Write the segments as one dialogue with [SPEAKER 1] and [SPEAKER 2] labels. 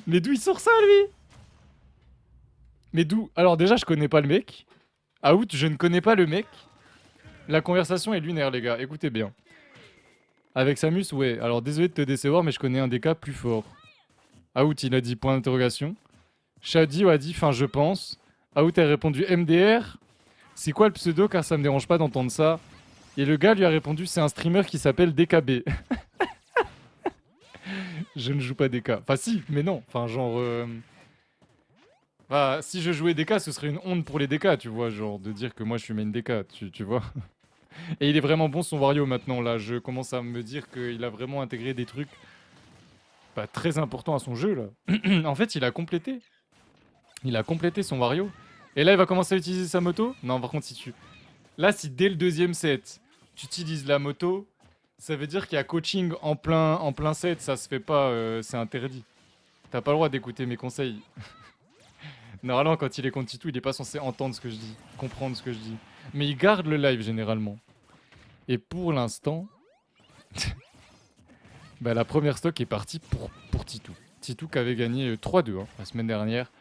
[SPEAKER 1] Mais d'où il sort ça, lui? Mais d'où? Alors déjà, je connais pas le mec. Out, je ne connais pas le mec. La conversation est lunaire, les gars. Écoutez bien. Avec Samus, ouais. Alors désolé de te décevoir, mais je connais un des cas plus forts. Out, il a dit point d'interrogation. Shadi a dit fin, je pense. Out a répondu MDR. C'est quoi le pseudo, car ça me dérange pas d'entendre ça. Et le gars lui a répondu c'est un streamer qui s'appelle DKB. Je ne joue pas DK. Enfin si, mais non. Enfin genre... Bah, si je jouais DK, ce serait une honte pour les DK, tu vois, genre de dire que moi je suis main DK, tu vois. Et il est vraiment bon son Wario maintenant, là. Je commence à me dire qu'il a vraiment intégré des trucs pas très importants à son jeu, là. En fait, il a complété. Il a complété son Wario. Et là, il va commencer à utiliser sa moto. Non, par contre, si tu... Là, si dès le deuxième set, tu utilises la moto, ça veut dire qu'il y a coaching en plein set. Ça se fait pas, c'est interdit. T'as pas le droit d'écouter mes conseils. Normalement, quand il est contre Titou, il est pas censé entendre ce que je dis, comprendre ce que je dis. Mais il garde le live généralement. Et pour l'instant, bah, la première stock est partie pour Titou. Titou qui avait gagné 3-2 la semaine dernière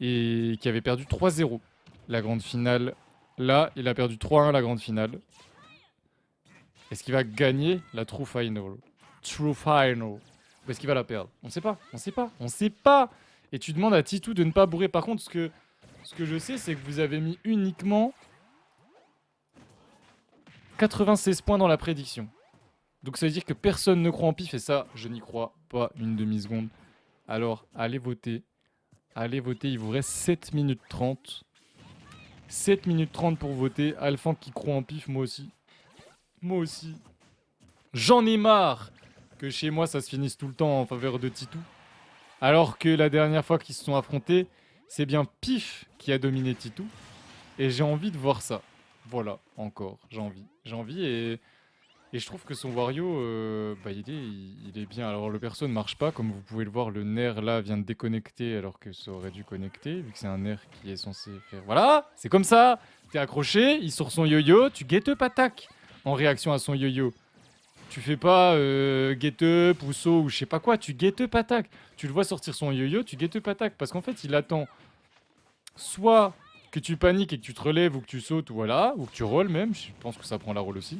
[SPEAKER 1] et qui avait perdu 3-0 la grande finale. Là, il a perdu 3-1 la grande finale. Est-ce qu'il va gagner la True Final? True Final. Ou est-ce qu'il va la perdre? On sait pas, on sait pas, on sait pas. Et tu demandes à Titou de ne pas bourrer. Par contre, ce que je sais, c'est que vous avez mis uniquement 96 points dans la prédiction. Donc ça veut dire que personne ne croit en pif et ça, je n'y crois pas une demi-seconde. Alors, allez voter. Allez voter, il vous reste 7 minutes 30. 7 minutes 30 pour voter. Alphan qui croit en pif, moi aussi. Moi aussi. J'en ai marre que chez moi ça se finisse tout le temps en faveur de Titou. Alors que la dernière fois qu'ils se sont affrontés, c'est bien Pif qui a dominé Titou. Et j'ai envie de voir ça. Voilà, encore, j'ai envie. J'ai envie et je trouve que son Wario, bah il est bien. Alors le perso ne marche pas, comme vous pouvez le voir, le nerf là vient de déconnecter alors que ça aurait dû connecter, vu que c'est un nerf qui est censé faire... Voilà, c'est comme ça. T'es accroché, il sort son yo-yo, tu get up attaque en réaction à son yo-yo. Tu fais pas get up ou saut ou je sais pas quoi, tu get up attaque. Tu le vois sortir son yo-yo, tu get up attaque. Parce qu'en fait, il attend soit que tu paniques et que tu te relèves ou que tu sautes ou voilà, ou que tu rolls même, je pense que ça prend la roll aussi.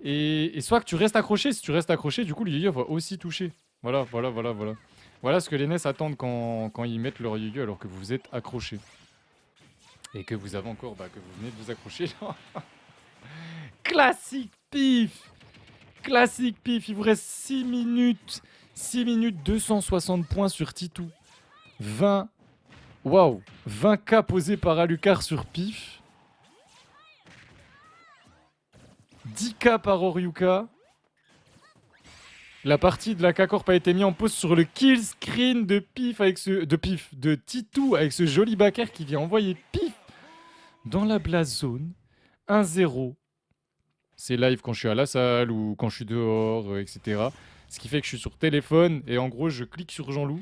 [SPEAKER 1] Et soit que tu restes accroché, si tu restes accroché, du coup le yo-yo va aussi toucher. Voilà, voilà, voilà, voilà. Voilà ce que les NES attendent quand ils mettent leur yo-yo alors que vous êtes accroché. Et que vous avez encore, bah que vous venez de vous accrocher. Classique pif. Classique pif, il vous reste 6 minutes. 6 minutes, 260 points sur Titou. 20. Waouh. 20k posés par Alucard sur pif. 10k par Oryuka. La partie de la K-Corp a été mise en pause sur le kill screen de Pif avec ce. De Titou avec ce joli backer qui vient envoyer Pif dans la blast zone. 1-0. C'est live quand je suis à la salle ou quand je suis dehors, etc. Ce qui fait que je suis sur téléphone et en gros, je clique sur Jean-Loup,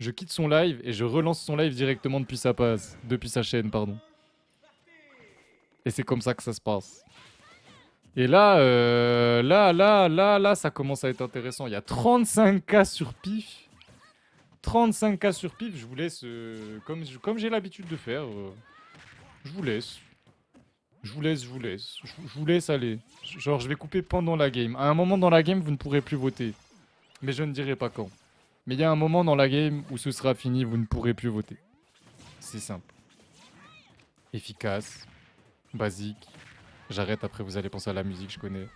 [SPEAKER 1] je quitte son live et je relance son live directement depuis sa chaîne, pardon. Et c'est comme ça que ça se passe. Et là, là, ça commence à être intéressant. Il y a 35k sur pif. 35k sur pif, je vous laisse, comme j'ai l'habitude de faire, je vous laisse. Je vous laisse aller. Genre, je vais couper pendant la game. À un moment dans la game, vous ne pourrez plus voter. Mais je ne dirai pas quand. Mais il y a un moment dans la game où ce sera fini, vous ne pourrez plus voter. C'est simple. Efficace. Basique. J'arrête, après vous allez penser à la musique, je connais.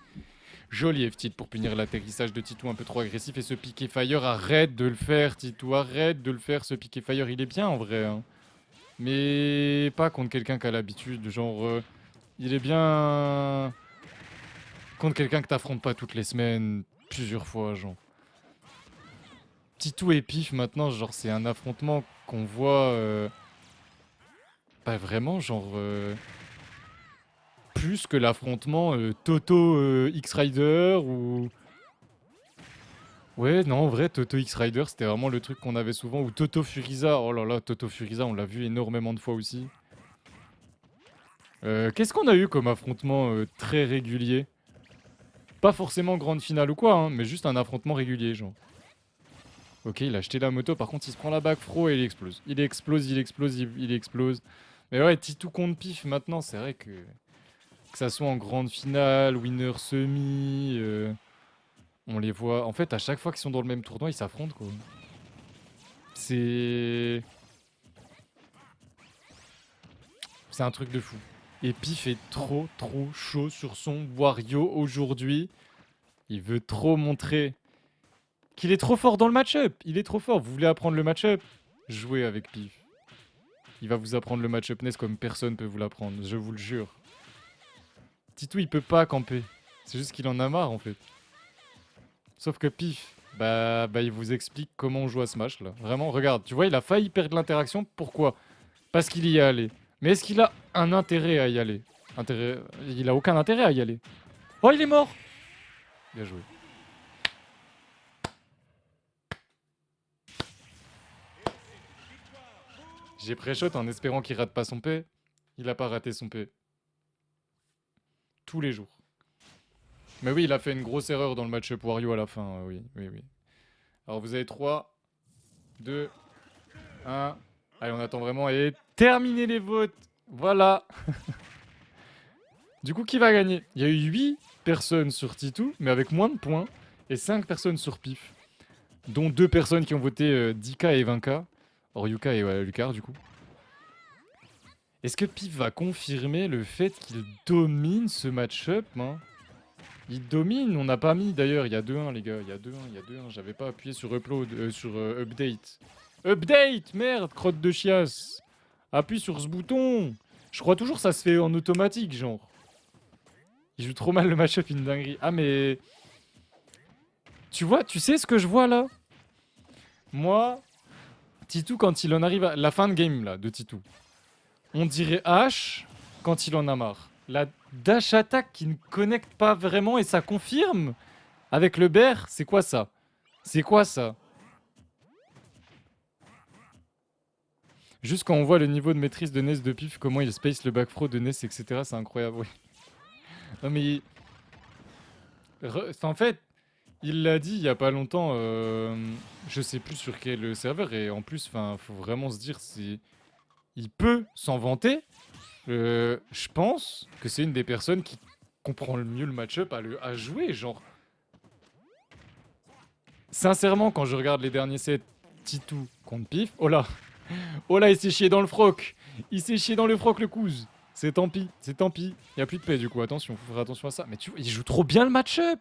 [SPEAKER 1] Joli F-Tit pour punir l'atterrissage de Titou un peu trop agressif. Et ce piqué fire, arrête de le faire, Titou. Arrête de le faire, ce piqué fire. Il est bien en vrai. Hein. Mais pas contre quelqu'un qui a l'habitude. Genre, il est bien contre quelqu'un que t'affrontes pas toutes les semaines, plusieurs fois, genre. Titou et Pif, maintenant, genre, c'est un affrontement qu'on voit... pas vraiment, genre... plus que l'affrontement Toto X-Rider ou... Ouais, non, en vrai, Toto X-Rider, c'était vraiment le truc qu'on avait souvent. Ou Toto Furiza. Oh là là, Toto Furiza, on l'a vu énormément de fois aussi. Qu'est-ce qu'on a eu comme affrontement très régulier? Pas forcément grande finale ou quoi, hein, mais juste un affrontement régulier, genre. Ok, il a acheté la moto. Par contre, il se prend la back fro et il explose. Il explose, il explose, il explose. Mais ouais, Titou contre Pif maintenant, c'est vrai que ça soit en grande finale, winner semi, on les voit. En fait, à chaque fois qu'ils sont dans le même tournoi, ils s'affrontent quoi. C'est. C'est un truc de fou. Et Pif est trop chaud sur son Wario aujourd'hui. Il veut trop montrer qu'il est trop fort dans le match-up. Il est trop fort. Vous voulez apprendre le match-up? Jouez avec Pif. Il va vous apprendre le match-up NES comme personne peut vous l'apprendre, je vous le jure. Titou, il peut pas camper. C'est juste qu'il en a marre en fait. Sauf que Pif, bah il vous explique comment on joue à Smash là. Vraiment, regarde, tu vois, il a failli perdre l'interaction. Pourquoi? Parce qu'il y est allé. Mais est-ce qu'il a un intérêt à y aller? Il a aucun intérêt à y aller. Oh, il est mort! Bien joué. J'ai pré-shot en espérant qu'il rate pas son P. Il a pas raté son P. Tous les jours. Mais oui, il a fait une grosse erreur dans le match-up Wario à la fin. Oui. Alors vous avez 3, 2, 1. Allez, on attend vraiment. Et terminez les votes. Voilà. Du coup, qui va gagner? Il y a eu 8 personnes sur Titou, mais avec moins de points. Et 5 personnes sur Pif. Dont 2 personnes qui ont voté 10K et 20K. Oryuka et Lucar, du coup. Est-ce que Pif va confirmer le fait qu'il domine ce match-up hein? Il domine, on n'a pas mis d'ailleurs, il y a 2-1 les gars, il y a 2-1, j'avais pas appuyé sur upload, sur update. Update, merde, crotte de chiasse. Appuie sur ce bouton. Je crois toujours que ça se fait en automatique, genre. Il joue trop mal le match-up, une dinguerie. Ah mais... Tu vois, tu sais ce que je vois là? Moi, Titou quand il en arrive à... La fin de game là, de Titou. On dirait H quand il en a marre. La dash attack qui ne connecte pas vraiment et ça confirme. Avec le bear, c'est quoi ça? C'est quoi ça? Juste quand on voit le niveau de maîtrise de Ness de Pif, comment il space le back throw de Ness, etc. C'est incroyable, oui. Non mais... En fait, il l'a dit il y a pas longtemps, je sais plus sur quel serveur, et en plus, faut vraiment se dire, il peut s'en vanter. Je pense que c'est une des personnes qui comprend le mieux le match-up à jouer, genre. Sincèrement, quand je regarde les derniers sets Titou contre Pif, oh là, il s'est chié dans le froc. Il s'est chié dans le froc, le couze. C'est tant pis, c'est tant pis. Il y a plus de paix du coup, attention, faut faire attention à ça. Mais tu vois, il joue trop bien le match-up.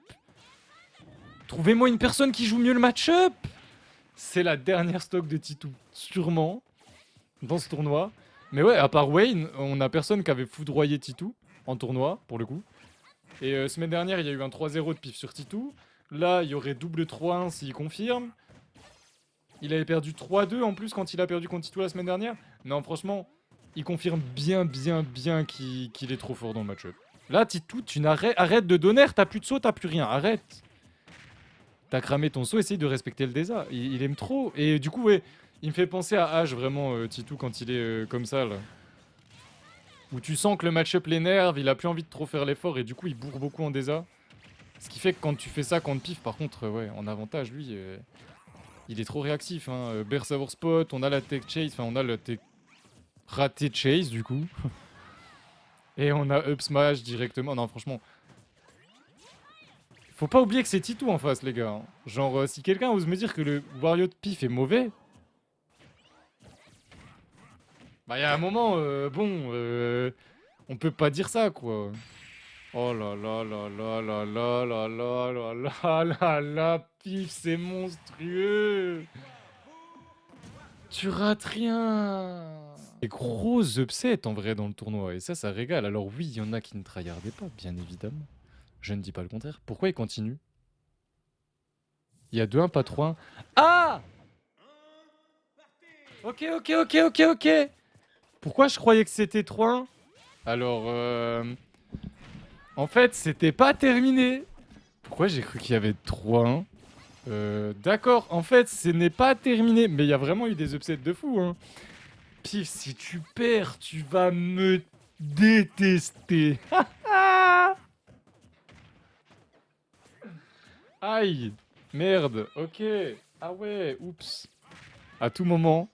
[SPEAKER 1] Trouvez-moi une personne qui joue mieux le match-up. C'est la dernière stock de Titou, sûrement, dans ce tournoi. Mais ouais, à part Wayne, on a personne qui avait foudroyé Titou en tournoi, pour le coup. Et semaine dernière, il y a eu un 3-0 de Pif sur Titou. Là, il y aurait double 3-1 s'il confirme. Il avait perdu 3-2 en plus quand il a perdu contre Titou la semaine dernière. Non, franchement, il confirme bien qu'il est trop fort dans le match-up. Là, Titou, arrête de donner, t'as plus de saut, t'as plus rien, arrête. T'as cramé ton saut, essaye de respecter le DESA. Il aime trop. Et du coup, ouais, il me fait penser à H vraiment, Titou, quand il est comme ça, là. Où tu sens que le match-up l'énerve, il a plus envie de trop faire l'effort et du coup, il bourre beaucoup en DESA. Ce qui fait que quand tu fais ça contre Pif, par contre, ouais, en avantage, lui, il est trop réactif. Hein. Bear Savoir Spot, on a la tech chase, on a la tech raté chase du coup. Et on a up smash directement. Non, franchement. Faut pas oublier que c'est Titou en face, les gars. Hein. Genre, si quelqu'un ose me dire que le Wario de Pif est mauvais. Bah, il y a un moment, on peut pas dire ça, quoi. Oh là là là là là là là là là là là là, Pif, c'est monstrueux. Tu rates rien. Des gros upsets en vrai dans le tournoi et ça régale. Alors oui, il y en a qui ne tryhardaient pas, bien évidemment. Je ne dis pas le contraire. Pourquoi il continue? Il y a 2-1, pas 3-1. Ah! Ok. Pourquoi je croyais que c'était 3-1? Alors, en fait, c'était pas terminé. Pourquoi j'ai cru qu'il y avait 3-1? D'accord, en fait, ce n'est pas terminé. Mais il y a vraiment eu des upsets de fou, hein. Pif, si tu perds, tu vas me détester. Aïe, merde, ok. Ah ouais, oups. À tout moment,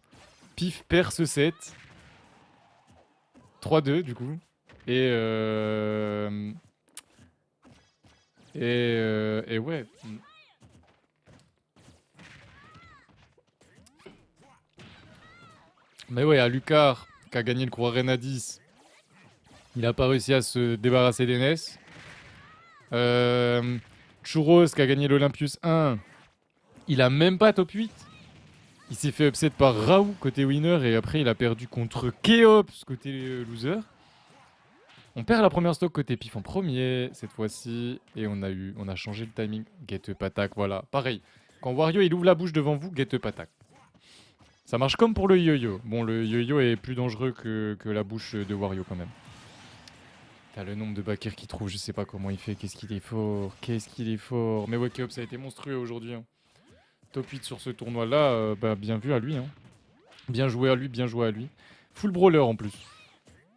[SPEAKER 1] Pif perd ce set. 3-2 du coup. Et et ouais. Mais ouais, à Lucar, qui a gagné le Croix Arena 10, il a pas réussi à se débarrasser des NES. Churros, qui a gagné l'Olympus 1, il a même pas top 8. Il s'est fait upset par Raoult côté winner et après il a perdu contre Keops côté loser. On perd la première stock côté pif en premier cette fois-ci et on a changé le timing. Get up attack, voilà. Pareil, quand Wario il ouvre la bouche devant vous, get up attack. Ça marche comme pour le yo-yo. Bon, le yo-yo est plus dangereux que la bouche de Wario quand même. T'as le nombre de backers qu'il trouve, je sais pas comment il fait, qu'est-ce qu'il est fort, qu'est-ce qu'il est fort. Mais Wake Up, ça a été monstrueux aujourd'hui. Hein. Top 8 sur ce tournoi-là, bah bien vu à lui. Hein. Bien joué à lui, bien joué à lui. Full brawler en plus.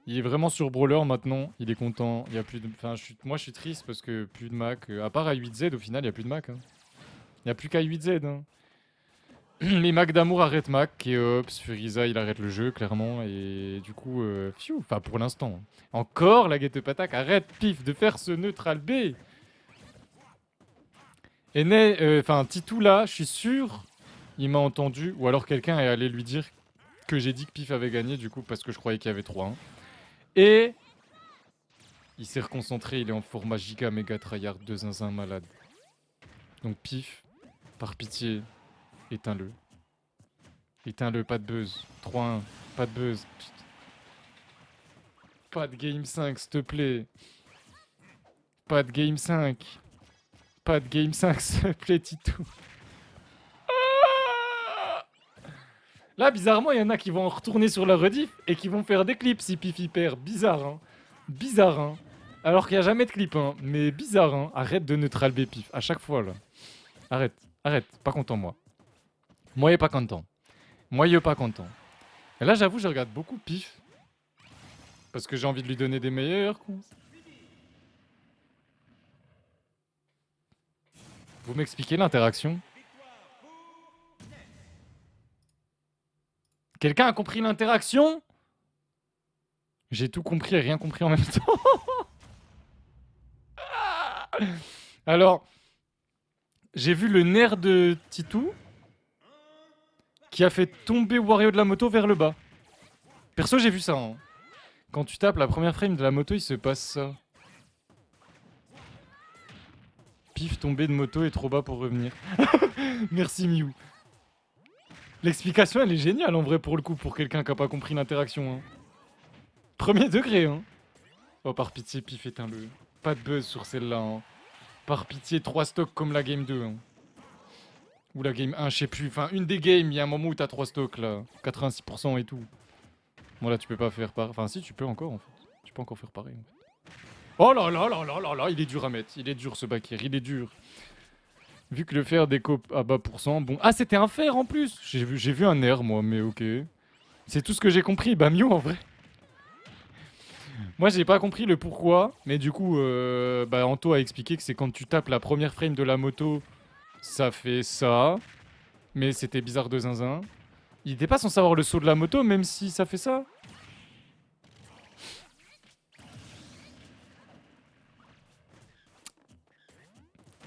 [SPEAKER 1] Il est vraiment sur brawler maintenant, il est content. Il y a plus de... Enfin, moi je suis triste parce que plus de Mac. À part A8Z, au final, il n'y a plus de Mac. Hein. Il n'y a plus qu'à 8Z. Hein. Les Mac d'amour arrêtent Mac, Keops, Furiza il arrête le jeu clairement et du coup, enfin pour l'instant. Encore la Get Up Attack, arrête Pif de faire ce neutral B. Et enfin Titou là, je suis sûr, il m'a entendu ou alors quelqu'un est allé lui dire que j'ai dit que Pif avait gagné du coup parce que je croyais qu'il y avait 3-1. Et il s'est reconcentré, il est en format giga méga tryhard de zinzin malade. Donc Pif, par pitié, éteins-le. Éteins-le, pas de buzz. 3-1, pas de buzz. Pas de game 5, s'il te plaît. Pas de game 5. Pas de game 5, s'il te plaît, Titou. Là, bizarrement, il y en a qui vont retourner sur la rediff et qui vont faire des clips si Pifi perd. Bizarre, hein. Bizarre, hein. Alors qu'il n'y a jamais de clip, hein. Mais bizarre, hein. Arrête de neutral B Pif. À chaque fois, là. Arrête, arrête. Pas content, moi. Moi, il est pas content. Moi, il est pas content. Et là, j'avoue, je regarde beaucoup Pif. Parce que j'ai envie de lui donner des meilleurs. Vous m'expliquez l'interaction? Quelqu'un a compris l'interaction? J'ai tout compris et rien compris en même temps. Alors, j'ai vu le nerf de Titou qui a fait tomber Wario de la moto vers le bas. Perso, j'ai vu ça. Hein. Quand tu tapes la première frame de la moto, il se passe ça. Pif, tombé de moto et trop bas pour revenir. Merci Miu. L'explication, elle est géniale en vrai pour le coup, pour quelqu'un qui a pas compris l'interaction. Hein. Premier degré, hein. Oh, par pitié, Pif, éteins-le. Pas de buzz sur celle-là. Hein. Par pitié, 3 stocks comme la game 2. Hein. Ou la game 1, je sais plus. Enfin, une des games, il y a un moment où t'as 3 stocks là. 86% et tout. Bon, là, tu peux pas faire pareil. Enfin, si, tu peux encore en fait. Tu peux encore faire pareil. En fait. Oh là là là là là là, il est dur à mettre. Il est dur ce Bakir, il est dur. Vu que le fer décope à bas pourcent. Bon. Ah, c'était un fer en plus. J'ai vu un air, moi, mais ok. C'est tout ce que j'ai compris. Bah, mieux en vrai. Moi, j'ai pas compris le pourquoi. Mais du coup, bah, Anto a expliqué que c'est quand tu tapes la première frame de la moto, ça fait ça. Mais c'était bizarre de zinzin. Il était pas censé avoir le saut de la moto, même si ça fait ça.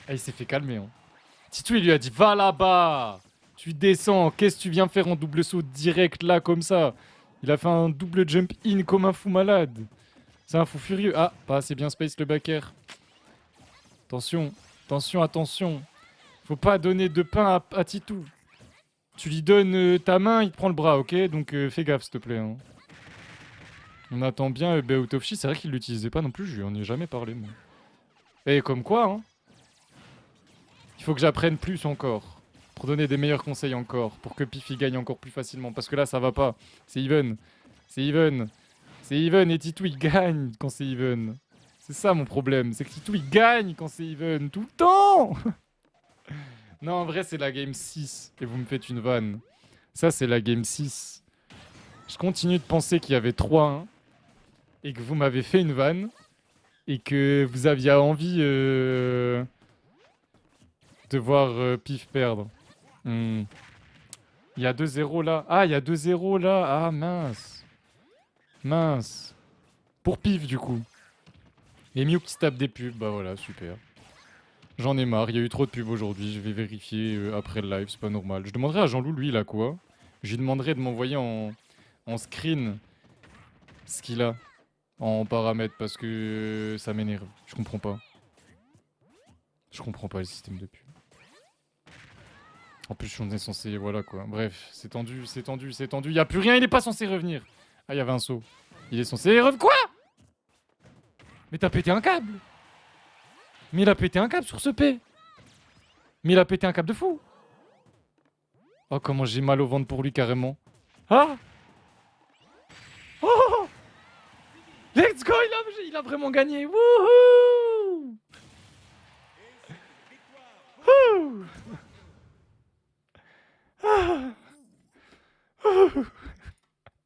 [SPEAKER 1] Ah, il s'est fait calmer. Hein. Titou, il lui a dit va là-bas. Tu descends. Qu'est-ce que tu viens faire en double saut direct là, comme ça? Il a fait un double jump in comme un fou malade. C'est un fou furieux. Ah, pas assez bien space le backer. Attention, attention, attention. Faut pas donner de pain à Titou. Tu lui donnes ta main, il te prend le bras, ok? Donc fais gaffe, s'il te plaît. Hein. On attend bien Out of Chi. C'est vrai qu'il l'utilisait pas non plus. Je lui en ai jamais parlé, moi. Et comme quoi, hein. Il faut que j'apprenne plus encore. Pour donner des meilleurs conseils encore. Pour que Pifi gagne encore plus facilement. Parce que là, ça va pas. C'est even. C'est even. C'est even. Et Titou, il gagne quand c'est even. C'est ça mon problème. C'est que Titou, il gagne quand c'est even. Tout le temps. Non, en vrai, c'est la game 6. Et vous me faites une vanne. Ça, c'est la game 6. Je continue de penser qu'il y avait 3-1. Et que vous m'avez fait une vanne. Et que vous aviez envie de voir Pif perdre. Hmm. Il y a 2-0 là. Ah, il y a 2-0 là. Ah, mince. Mince. Pour pif, du coup. Et Mieux qui se tape des pubs. Bah voilà, super. J'en ai marre. Il y a eu trop de pubs aujourd'hui. Je vais vérifier après le live. C'est pas normal. Je demanderai à Jean-Loup, lui, il a quoi? Je lui demanderai de m'envoyer en screen ce qu'il a en paramètres parce que ça m'énerve. Je comprends pas. Je comprends pas le système de pub. En plus, on est censé. Voilà quoi. Bref, c'est tendu, c'est tendu, c'est tendu. Y a plus rien, il est pas censé revenir. Ah, il y avait un saut. Il est censé. Quoi? Mais t'as pété un câble! Mais il a pété un câble sur ce P! Mais il a pété un câble de fou! Oh, comment j'ai mal au ventre pour lui carrément. Ah! Oh! Let's go! Il a vraiment gagné! Wouhou! Ouh! Ah! Ouh!